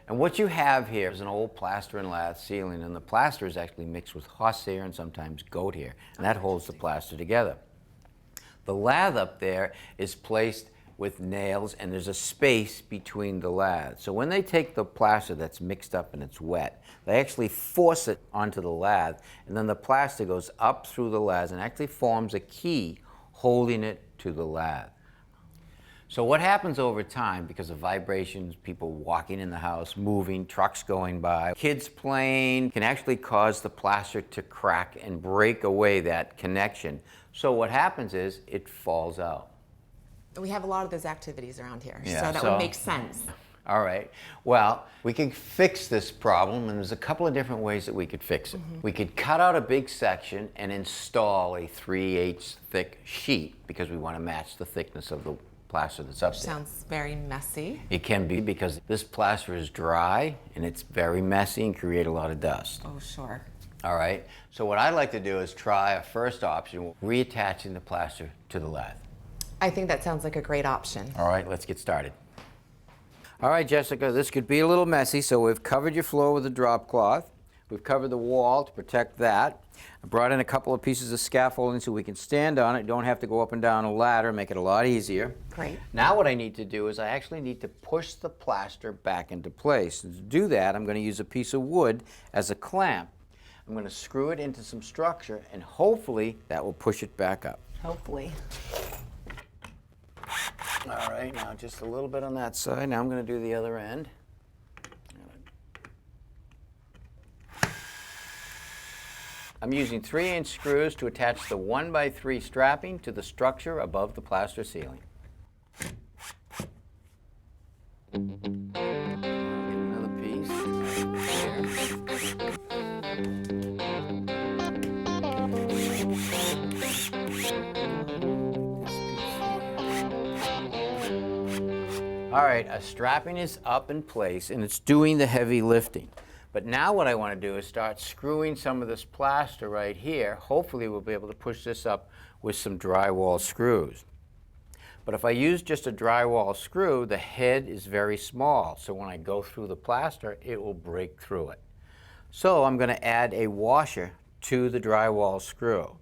And what you have here is an old plaster and lath ceiling, and the plaster is actually mixed with horsehair and sometimes goat hair, and that holds the plaster together. The lath up there is placed with nails, and there's a space between the lath. So when they take the plaster that's mixed up and it's wet, they actually force it onto the lath, and then the plaster goes up through the lath and actually forms a key holding it to the lath. So what happens over time, because of vibrations, people walking in the house, moving, trucks going by, kids playing, can actually cause the plaster to crack and break away that connection. So what happens is it falls out. We have a lot of those activities around here, Yeah, so that would make sense. All right. Well, we can fix this problem, and there's a couple of different ways that we could fix it. We could cut out a big section and install a 3/8 thick sheet, because we want to match the thickness of the plaster that's up there. Sounds very messy. It can be, because this plaster is dry and it's very messy and create a lot of dust. Oh, sure. All right. So what I'd like to do is try a first option, reattaching the plaster to the lath. I think that sounds like a great option. All right, let's get started. All right, Jessica, this could be a little messy, so we've covered your floor with a drop cloth. We've covered the wall to protect that. I brought in a couple of pieces of scaffolding so we can stand on it. Don't have to go up and down a ladder, make it a lot easier. Great. Now what I need to do is I actually need to push the plaster back into place. And to do that, I'm going to use a piece of wood as a clamp. I'm going to screw it into some structure, and hopefully that will push it back up. Hopefully. All right, now just a little bit on that side. Now I'm going to do the other end. I'm using 3-inch screws to attach the 1x3 strapping to the structure above the plaster ceiling. Get another piece here. All right, a strapping is up in place and it's doing the heavy lifting. But now what I want to do is start screwing some of this plaster right here. Hopefully we'll be able to push this up with some drywall screws. But if I use just a drywall screw, the head is very small. So when I go through the plaster, it will break through it. So I'm going to add a washer to the drywall screw.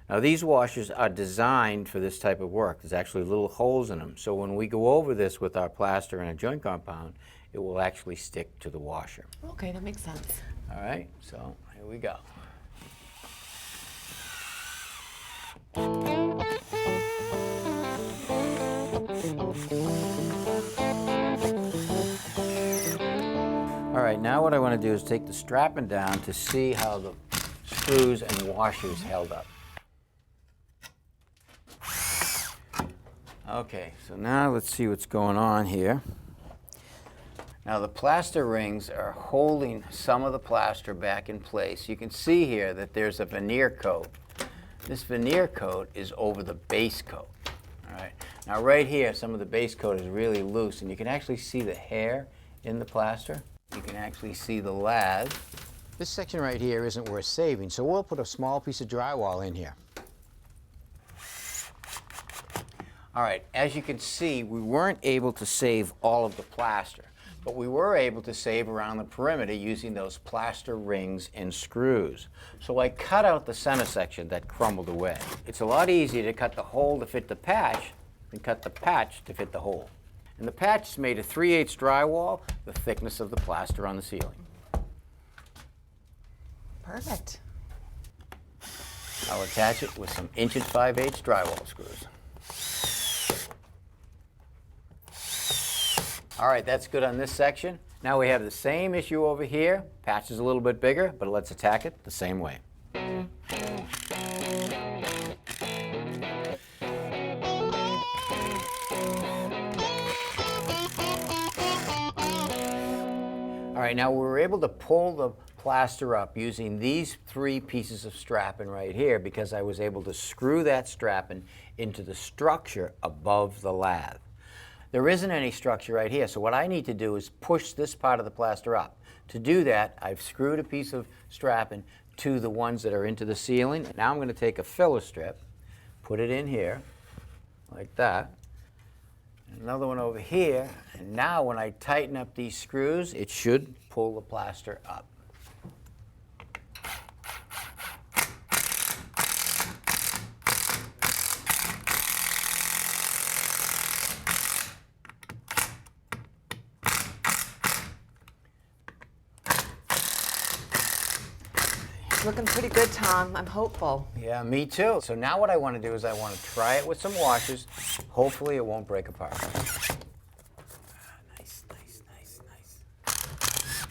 Now these washers are designed for this type of work. There's actually little holes in them. So when we go over this with our plaster and a joint compound, it will actually stick to the washer. Okay, that makes sense. All right, so here we go. All right, now what I want to do is take the strapping down to see how the screws and washers held up. Okay, so now let's see what's going on here. Now the plaster rings are holding some of the plaster back in place. You can see here that there's a veneer coat. This veneer coat is over the base coat. All right. Now right here, some of the base coat is really loose, and you can actually see the hair in the plaster. You can actually see the lath. This section right here isn't worth saving, so we'll put a small piece of drywall in here. All right, as you can see, we weren't able to save all of the plaster, but we were able to save around the perimeter using those plaster rings and screws. So I cut out the center section that crumbled away. It's a lot easier to cut the hole to fit the patch than cut the patch to fit the hole. And the patch is made of 3/8 drywall, the thickness of the plaster on the ceiling. Perfect. I'll attach it with some 1 5/8 drywall screws. All right, that's good on this section. Now we have the same issue over here. Patch is a little bit bigger, but let's attack it the same way. All right, now we were able to pull the plaster up using these 3 pieces of strapping right here, because I was able to screw that strapping into the structure above the lath. There isn't any structure right here, so what I need to do is push this part of the plaster up. To do that, I've screwed a piece of strapping to the ones that are into the ceiling. Now I'm going to take a filler strip, put it in here, like that. Another one over here, and now when I tighten up these screws, it should pull the plaster up. Looking pretty good, Tom. I'm hopeful. Yeah, me too. So now what I want to do is I want to try it with some washers. Hopefully it won't break apart. Nice, nice, nice, nice.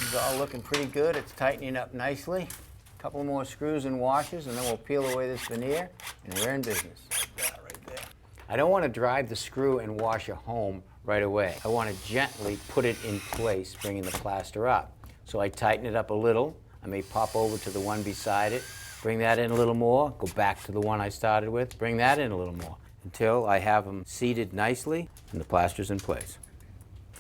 It's all looking pretty good. It's tightening up nicely. A couple more screws and washers, and then we'll peel away this veneer, and we're in business. Like that right there. I don't want to drive the screw and washer home right away. I want to gently put it in place, bringing the plaster up. So I tighten it up a little. I may pop over to the one beside it, bring that in a little more, go back to the one I started with, bring that in a little more, until I have them seated nicely and the plaster's in place.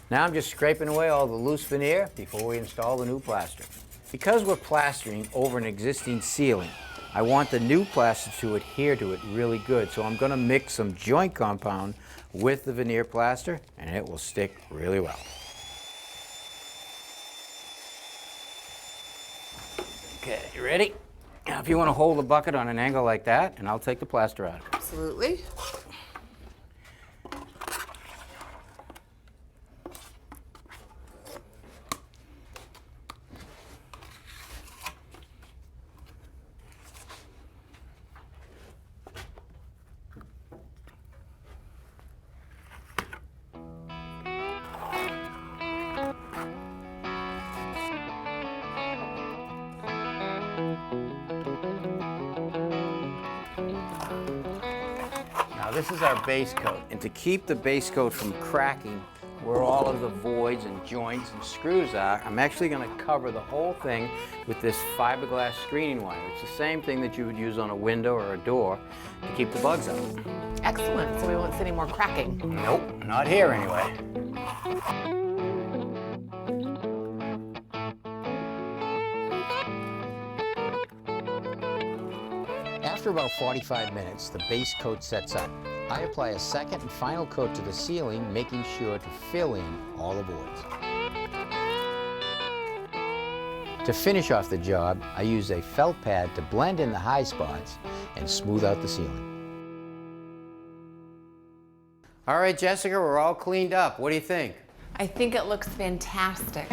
Now I'm just scraping away all the loose veneer before we install the new plaster. Because we're plastering over an existing ceiling, I want the new plaster to adhere to it really good, so I'm going to mix some joint compound with the veneer plaster, and it will stick really well. Okay, you ready? Now if you want to hold the bucket on an angle like that, and I'll take the plaster out. Absolutely. Now this is our base coat, and to keep the base coat from cracking where all of the voids and joints and screws are, I'm actually going to cover the whole thing with this fiberglass screening wire. It's the same thing that you would use on a window or a door to keep the bugs out. Excellent. So we won't see any more cracking. Nope, not here anyway. After about 45 minutes, the base coat sets up. I apply a second and final coat to the ceiling, making sure to fill in all the voids. To finish off the job, I use a felt pad to blend in the high spots and smooth out the ceiling. All right, Jessica, we're all cleaned up. What do you think? I think it looks fantastic.